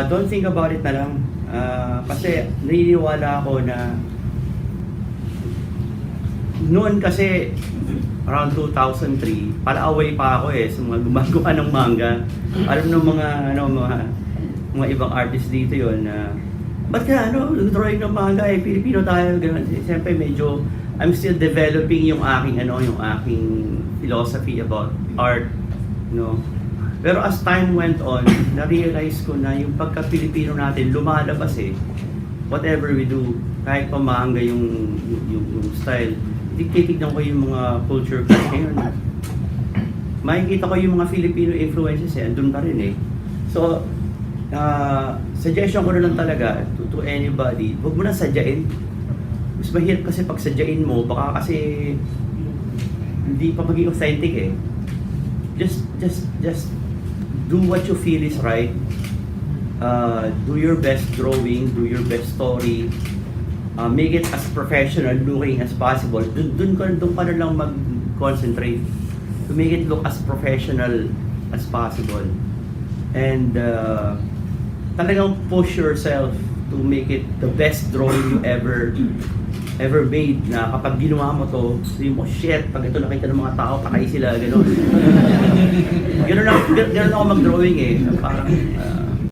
Don't think about it na lang. Kasi naniniwala ako na noon kasi around 2003, pala-away pa ako sa mga gumagawa ng manga. Alam ng mga ibang artist dito yon na ba't ka drawing ng manga Pilipino tayo, gano'n. Siyempre medyo I'm still developing yung aking philosophy about art, Pero as time went on, na-realize ko na yung pagka-Pilipino natin lumalabas whatever we do, kahit pa manga yung style. Titignan ko yung mga culture class ngayon. Makikita ko yung mga Filipino influences andun pa rin So, suggestion ko na lang talaga to anybody, huwag mo na sadyain. Mas mahirap kasi pag sadyain mo, baka kasi hindi pa maging authentic Just do what you feel is right. Do your best drawing, do your best story. Make it as professional looking as possible. Doon ka na lang mag-concentrate to make it look as professional as possible. And talagang push yourself to make it the best drawing you ever made, na kapag ginawa mo to, sabi mo, shit, pag ito nakita ng mga tao, patay sila, gano'n. Gano'n ako mag-drawing Parang